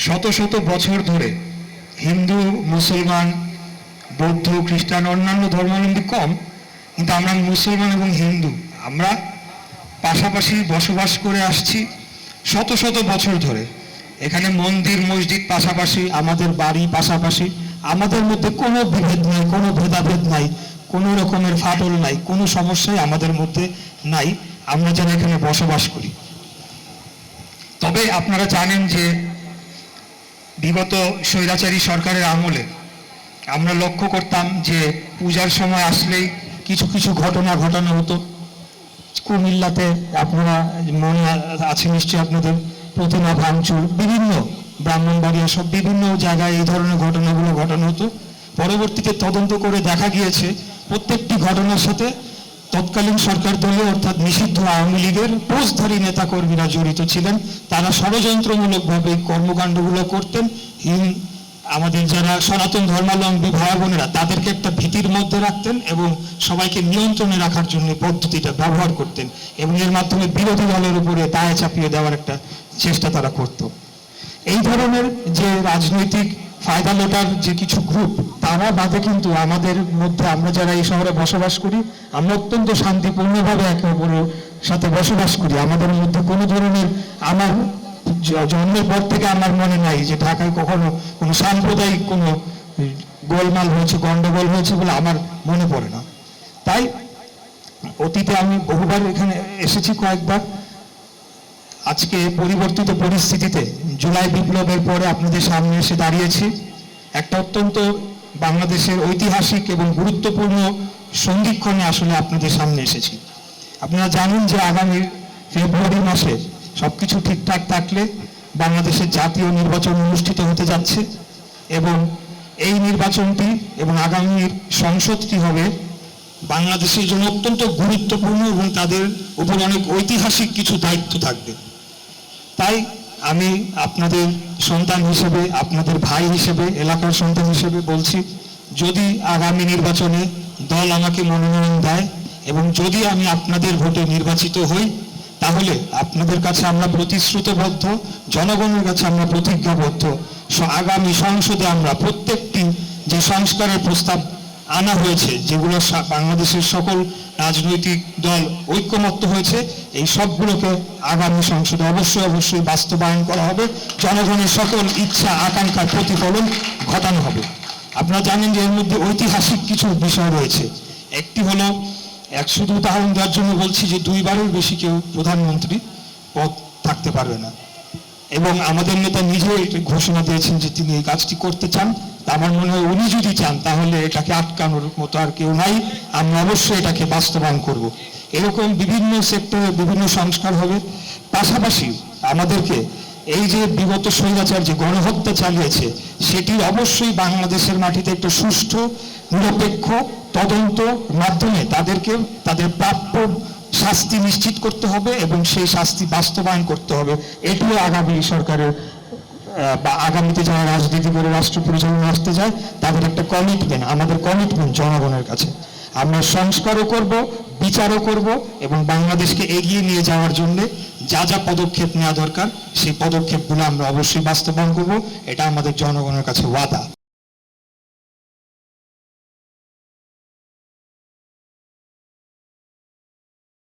শত শত বছর ধরে হিন্দু, মুসলমান, বৌদ্ধ, খ্রিস্টান, অন্যান্য ধর্মাবলম্বী কম, কিন্তু আমরা মুসলমান এবং হিন্দু আমরা পাশাপাশি বসবাস করে আসছি শত শত বছর ধরে। এখানে মন্দির মসজিদ পাশাপাশি, আমাদের বাড়ি পাশাপাশি, আমাদের মধ্যে কোনো বিভেদ নাই, কোনো ভেদাভেদ নাই, কোনো রকমের ফাটল নাই, কোনো সমস্যাই আমাদের মধ্যে নাই, আমরা যারা এখানে বসবাস করি। তবে আপনারা জানেন যে বিগত স্বৈরাচারী সরকারের আমলে আমরা লক্ষ্য করতাম যে পূজার সময় আসলেই কিছু কিছু ঘটনা ঘটানো হতো। কুমিল্লাতে আপনারা মনে আছে নিশ্চয়ই আপনাদের, প্রতিমা ভাঙচুর, বিভিন্ন ব্রাহ্মণবাড়িয়া সব বিভিন্ন জায়গায় এই ধরনের ঘটনাগুলো ঘটানো হতো। পরবর্তীতে তদন্ত করে দেখা গিয়েছে প্রত্যেকটি ঘটনার সাথে তৎকালীন সরকার দলীয় অর্থাৎ নিষিদ্ধ আওয়ামী লীগের পোস্টধারী নেতাকর্মীরা জড়িত ছিলেন। তারা ষড়যন্ত্রমূলকভাবে কর্মকাণ্ডগুলো করতেন। আমাদের যারা সনাতন ধর্মাবলম্বী ভাই বোনেরা তাদেরকে একটা ভীতির মধ্যে রাখতেন এবং সবাইকে নিয়ন্ত্রণে রাখার জন্য পদ্ধতিটা ব্যবহার করতেন এবং এর মাধ্যমে বিরোধী দলের উপরে দায় চাপিয়ে দেওয়ার একটা চেষ্টা তারা করত। এই ধরনের যে রাজনৈতিক ফায়দা লোটার যে কিছু গ্রুপ, তারা বাদে কিন্তু আমাদের মধ্যে, আমরা যারা এই শহরে বসবাস করি, আমরা অত্যন্ত শান্তিপূর্ণভাবে একে অপরের সাথে বসবাস করি। আমাদের মধ্যে কোনো ধরনের, আমার জন্মের পর থেকে আমার মনে নাই যে ঢাকায় কখনো কোনো সাম্প্রদায়িক কোনো গোলমাল হয়েছে, গন্ডগোল হয়েছে বলে আমার মনে পড়ে না। তাই অতীতে আমি বহুবার এখানে এসেছি, কয়েকবার। আজকে পরিবর্তিত পরিস্থিতিতে জুলাই বিপ্লবের পরে আপনাদের সামনে এসে দাঁড়িয়েছি। একটা অত্যন্ত বাংলাদেশের ঐতিহাসিক এবং গুরুত্বপূর্ণ সন্ধিক্ষণে আসলে আপনাদের সামনে এসেছি। আপনারা জানেন যে আগামী ফেব্রুয়ারি মাসে সবকিছু ঠিকঠাক থাকলে বাংলাদেশের জাতীয় নির্বাচন অনুষ্ঠিত হতে যাচ্ছে এবং এই নির্বাচনটি এবং আগামীর সংসদটি হবে বাংলাদেশের জন্য অত্যন্ত গুরুত্বপূর্ণ এবং তাদের উপর অনেক ঐতিহাসিক কিছু দায়িত্ব থাকবে। তাই আমি আপনাদের সন্তান হিসেবে, আপনাদের ভাই হিসেবে, এলাকার সন্তান হিসেবে বলছি, যদি আগামী নির্বাচনে দল আমাকে মনোনয়ন দেয় এবং যদি আমি আপনাদের ভোটে নির্বাচিত হই, তাহলে আপনাদের কাছে আমরা প্রতিশ্রুতিবদ্ধ, জনগণের কাছে আমরা প্রতিজ্ঞাবদ্ধ, আগামী সংসদে আমরা প্রত্যেকটি যে সংস্কারের প্রস্তাব আনা হয়েছে, যেগুলো বাংলাদেশের সকল রাজনৈতিক দল ঐক্যমত্য হয়েছে, এই সবগুলোকে আগামী সংসদে অবশ্যই বাস্তবায়ন করা হবে। জনগণের সকল ইচ্ছা আকাঙ্ক্ষার প্রতিফলন ঘটানো হবে। আপনারা জানেন যে এর মধ্যে ঐতিহাসিক কিছু বিষয় রয়েছে। একটি হলো, শুধু উদাহরণ দেওয়ার জন্য বলছি যে 2 বারের বেশি কেউ প্রধানমন্ত্রী পদ থাকতে পারবে না এবং আমাদের নেতা নিজেই ঘোষণা দিয়েছেন যে তিনি এই কাজটি করতে চান। আমার মনে হয় উনি যদি চান তাহলে এটাকে আটকানোর মতো আর কেউ নাই। আমরা অবশ্যই এটাকে বাস্তবায়ন করব। এরকম বিভিন্ন সেক্টরে বিভিন্ন সংস্কার হবে। পাশাপাশি আমাদেরকে এই যে বিগত স্বৈরাচার যে গণহত্যা চালিয়েছে, সেটি অবশ্যই বাংলাদেশের মাটিতে একটা সুষ্ঠু নিরপেক্ষ তদন্ত মাধ্যমে তাদেরকে তাদের প্রাপ্য শাস্তি নিশ্চিত করতে হবে এবং সেই শাস্তি বাস্তবায়ন করতে হবে। এটিও আগামী সরকারের বা আগামীতে যারা রাজনীতি করে রাষ্ট্র পরিচালনা আসতে যায় তাদের একটা কমিটমেন্ট, আমাদের কমিটমেন্ট জনগণের কাছে। আমরা সংস্কারও করব, বিচারও করব এবং বাংলাদেশকে এগিয়ে নিয়ে যাওয়ার জন্য যা যা পদক্ষেপ নেওয়া দরকার সেই পদক্ষেপগুলো আমরা অবশ্যই বাস্তবায়ন করব। এটা আমাদের জনগণের কাছে ওয়াদা।